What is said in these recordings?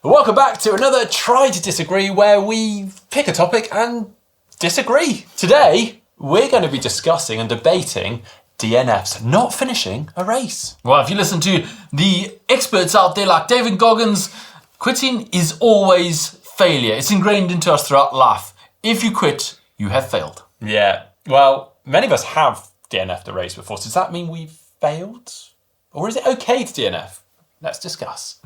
Welcome back to another Try to Disagree, where we pick a topic and disagree. Today, we're going to be discussing and debating DNFs, not finishing a race. Well, if you listen to the experts out there like David Goggins, quitting is always failure. It's ingrained into us throughout life. If you quit, you have failed. Yeah, well, many of us have DNF'd a race before. So does that mean we've failed? Or is it okay to DNF? Let's discuss.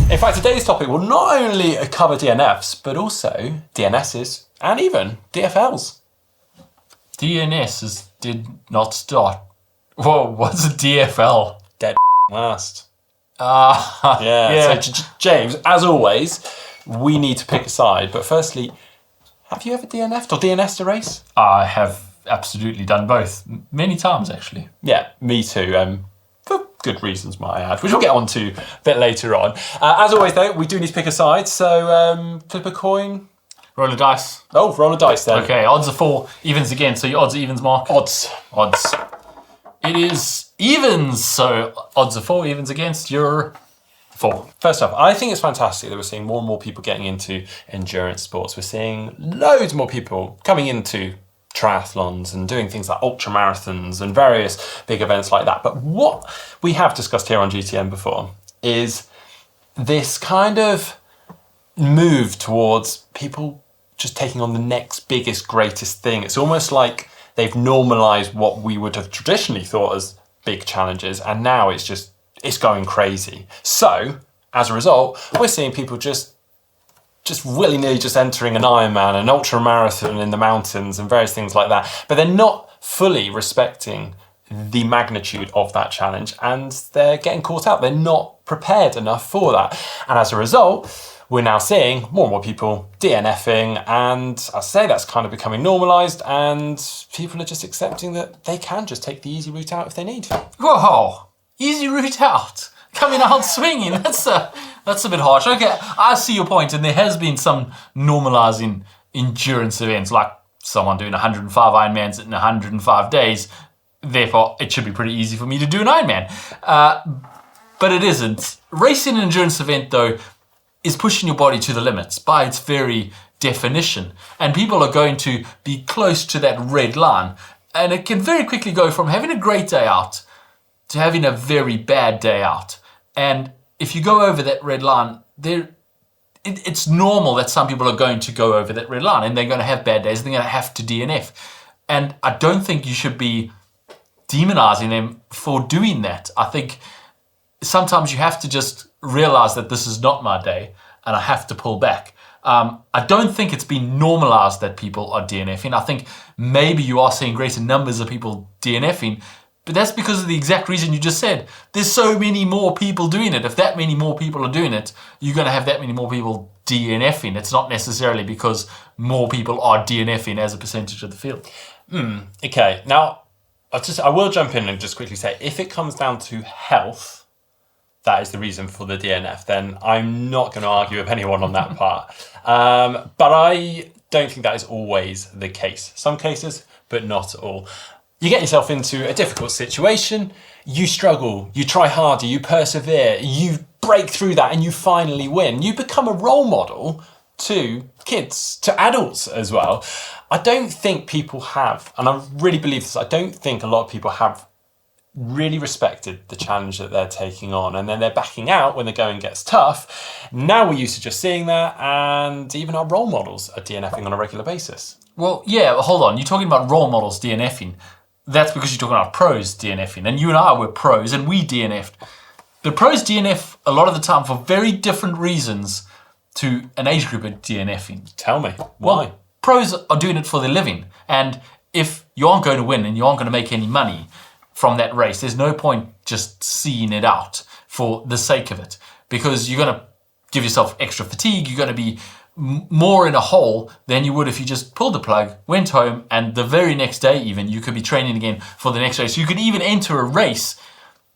In fact, today's topic will not only cover DNFs, but also DNSs and even DFLs. DNSs did not start. Whoa, what's a DFL? Dead last. Yeah. Yeah. So, James, as always, we need to pick a side. But firstly, have you ever DNF'd or DNS'd a race? I have absolutely done both. Many times, actually. Yeah, me too. For good reasons, might I add, which we'll get on to a bit later on. As always, though, we do need to pick a side. So flip a coin. Roll a dice. Oh, roll a dice then. Okay, odds are for, evens again. So your odds are evens, Mark? Odds. It is evens. So odds are for, evens against, you're 4. First off, I think it's fantastic that we're seeing more and more people getting into endurance sports. We're seeing loads more people coming into triathlons and doing things like ultra marathons and various big events like that. But what we have discussed here on GTN before is this kind of move towards people just taking on the next biggest, greatest thing. It's almost like they've normalised what we would have traditionally thought as big challenges, and now it's going crazy. So, as a result, we're seeing people just willy-nilly just entering an ironman, an ultra marathon in the mountains and various things like that. But they're not fully respecting the magnitude of that challenge, and they're getting caught out. They're not prepared enough for that. And as a result, we're now seeing more and more people DNF-ing, and I say that's kind of becoming normalised, and people are just accepting that they can just take the easy route out if they need. Whoa, easy route out. Coming out swinging, that's a bit harsh. Okay, I see your point, and there has been some normalising endurance events, like someone doing 105 Ironmans in 105 days. Therefore, it should be pretty easy for me to do an Ironman. But it isn't. Racing an endurance event, though, is pushing your body to the limits by its very definition. And people are going to be close to that red line. And it can very quickly go from having a great day out to having a very bad day out. And if you go over that red line, it's normal that some people are going to go over that red line and they're going to have bad days and they're going to have to DNF. And I don't think you should be demonizing them for doing that. I think sometimes you have to just realize that this is not my day and I have to pull back. I don't think it's been normalized that people are DNFing. I think maybe you are seeing greater numbers of people DNFing, but that's because of the exact reason you just said. There's so many more people doing it. If that many more people are doing it, you're going to have that many more people DNFing. It's not necessarily because more people are DNFing as a percentage of the field. Okay, now I will jump in and just quickly say, if it comes down to health, that is the reason for the DNF, then I'm not going to argue with anyone on that part. But I don't think that is always the case. Some cases, but not all. You get yourself into a difficult situation, you struggle, you try harder, you persevere, you break through that and you finally win. You become a role model to kids, to adults as well. I don't think people have, and I really believe this, I don't think a lot of people have really respected the challenge that they're taking on, and then they're backing out when the going gets tough. Now we're used to just seeing that, and even our role models are DNFing on a regular basis. Well, yeah, hold on. You're talking about role models DNFing. That's because you're talking about pros DNFing, and you and I were pros, and we DNF'd. But pros DNF a lot of the time for very different reasons to an age group at DNFing. Tell me, why? Well, pros are doing it for their living, and if you aren't going to win and you aren't going to make any money from that race, there's no point just seeing it out for the sake of it, because you're going to give yourself extra fatigue, you're going to be more in a hole than you would if you just pulled the plug, went home, and the very next day even, you could be training again for the next race. You could even enter a race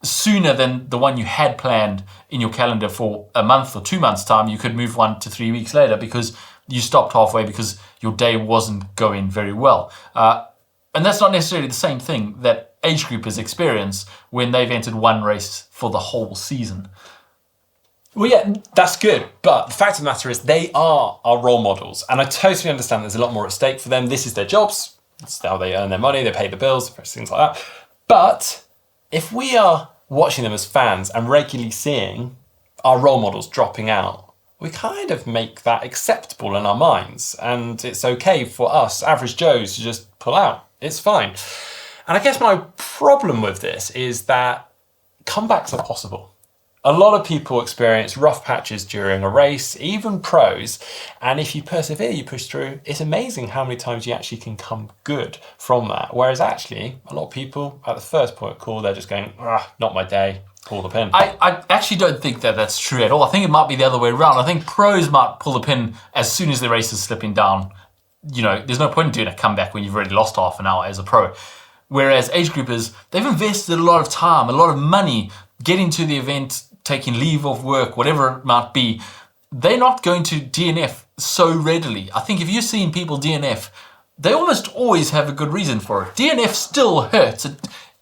sooner than the one you had planned in your calendar for a month or 2 months' time. You could move 1 to 3 weeks later because you stopped halfway because your day wasn't going very well. And that's not necessarily the same thing that age groupers experience when they've entered one race for the whole season. Well, yeah, that's good. But the fact of the matter is they are our role models. And I totally understand there's a lot more at stake for them. This is their jobs. It's how they earn their money. They pay the bills, things like that. But if we are watching them as fans and regularly seeing our role models dropping out, we kind of make that acceptable in our minds. And it's okay for us, average Joes, to just pull out. It's fine. And I guess my problem with this is that comebacks are possible. A lot of people experience rough patches during a race, even pros, and if you persevere, you push through, it's amazing how many times you actually can come good from that. Whereas actually, a lot of people, at the first point of call, they're just going, not my day, pull the pin. I actually don't think that that's true at all. I think it might be the other way around. I think pros might pull the pin as soon as the race is slipping down. You know, there's no point in doing a comeback when you've already lost half an hour as a pro. Whereas age groupers, they've invested a lot of time, a lot of money getting to the event, taking leave of work, whatever it might be. They're not going to DNF so readily. I think if you're seeing people DNF, they almost always have a good reason for it. DNF still hurts.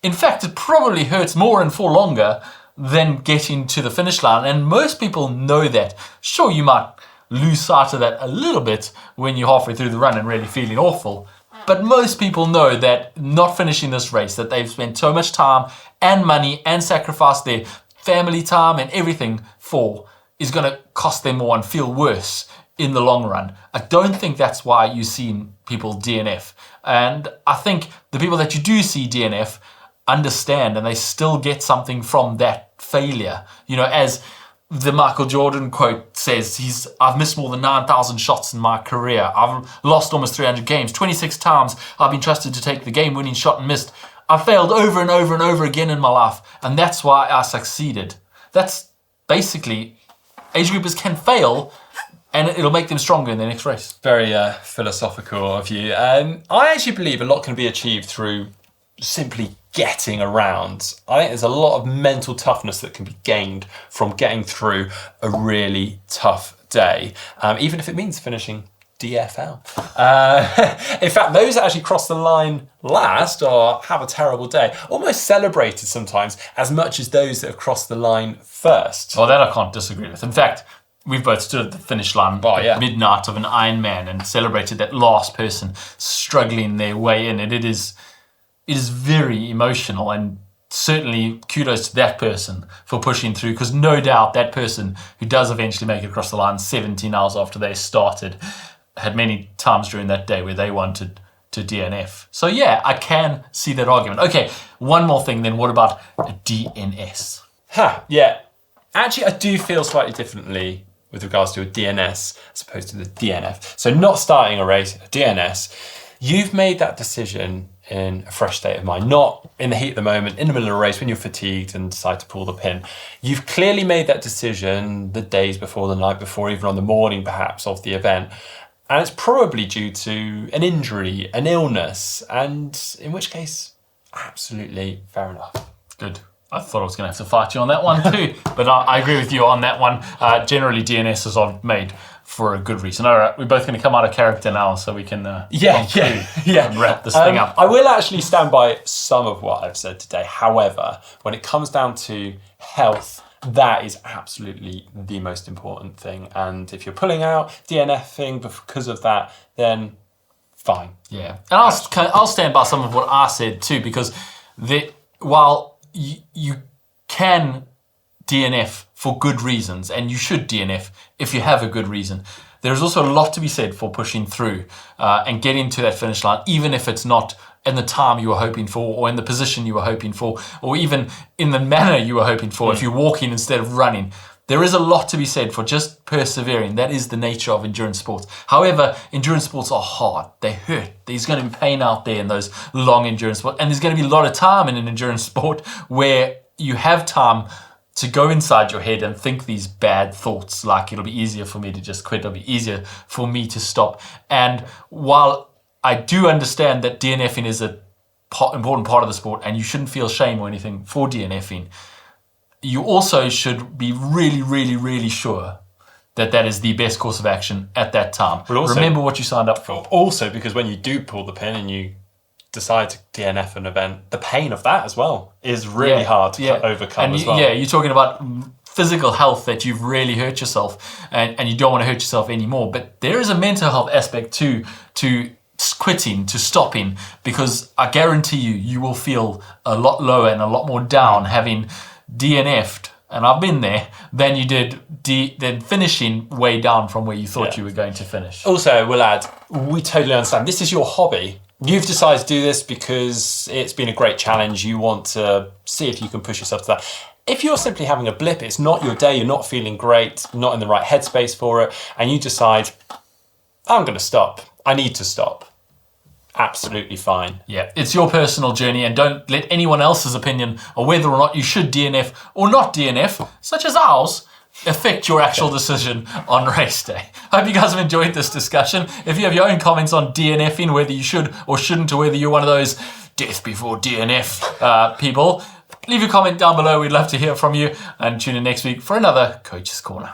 In fact, it probably hurts more and for longer than getting to the finish line. And most people know that. Sure, you might lose sight of that a little bit when you're halfway through the run and really feeling awful. But most people know that not finishing this race, that they've spent so much time and money and sacrificed their family time and everything for, is going to cost them more and feel worse in the long run. I don't think that's why you've seen people DNF. And I think the people that you do see DNF understand, and they still get something from that failure. You know, as the Michael Jordan quote says, I've missed more than 9,000 shots in my career. I've lost almost 300 games. 26 times I've been trusted to take the game-winning shot and missed. I've failed over and over and over again in my life, and that's why I succeeded. That's basically, age groupers can fail, and it'll make them stronger in their next race. Very philosophical of you. I actually believe a lot can be achieved through simply getting around. I think there's a lot of mental toughness that can be gained from getting through a really tough day, even if it means finishing DFL. In fact, those that actually cross the line last or have a terrible day, almost celebrated sometimes as much as those that have crossed the line first. Well, that I can't disagree with. In fact, we've both stood at the finish line at midnight of an Ironman and celebrated that last person struggling their way in. And it is very emotional, and certainly kudos to that person for pushing through, because no doubt that person who does eventually make it across the line 17 hours after they started had many times during that day where they wanted to DNF. So yeah, I can see that argument. Okay, one more thing then. What about a DNS? Yeah. Actually, I do feel slightly differently with regards to a DNS as opposed to the DNF. So not starting a race, a DNS. You've made that decision in a fresh state of mind, not in the heat of the moment, in the middle of a race when you're fatigued and decide to pull the pin. You've clearly made that decision the days before, the night before, even on the morning perhaps of the event. And it's probably due to an injury, an illness, and in which case, absolutely fair enough. Good. I thought I was going to have to fight you on that one too, but I agree with you on that one. Generally, DNSs are made for a good reason. All right, we're both going to come out of character now, so we can wrap this thing up. I will actually stand by some of what I've said today. However, when it comes down to health, that is absolutely the most important thing. And if you're pulling out, DNF-ing because of that, then fine. Yeah, and I'll stand by some of what I said too, because while you can DNF for good reasons, and you should DNF if you have a good reason, there's also a lot to be said for pushing through and getting to that finish line, even if it's not in the time you were hoping for, or in the position you were hoping for, or even in the manner you were hoping for. If you're walking instead of running, there is a lot to be said for just persevering. That is the nature of endurance sports. However, endurance sports are hard. They hurt. There's going to be pain out there in those long endurance sports. And there's going to be a lot of time in an endurance sport where you have time to go inside your head and think these bad thoughts, like it'll be easier for me to just quit, it'll be easier for me to stop. And while I do understand that DNFing is an important part of the sport, and you shouldn't feel shame or anything for DNFing, you also should be really, really, really sure that that is the best course of action at that time. But also, remember what you signed up for. Also, because when you do pull the pin and you decide to DNF an event, the pain of that as well is really hard to overcome and as well. Yeah, you're talking about physical health, that you've really hurt yourself and you don't want to hurt yourself anymore. But there is a mental health aspect to quitting, to stopping, because I guarantee you will feel a lot lower and a lot more down having DNF'd, and I've been there, than you did than finishing way down from where you thought you were going to finish. Also, we'll add, we totally understand. This is your hobby. You've decided to do this because it's been a great challenge. You want to see if you can push yourself to that. If you're simply having a blip, it's not your day, you're not feeling great, not in the right headspace for it, and you decide, I'm going to stop. I need to stop. Absolutely fine. Yeah, it's your personal journey, and don't let anyone else's opinion on whether or not you should DNF or not DNF, such as ours, affect your actual decision on race day. I hope you guys have enjoyed this discussion. If you have your own comments on DNFing, whether you should or shouldn't, or whether you're one of those death before DNF people, leave your comment down below. We'd love to hear from you, and tune in next week for another Coach's Corner.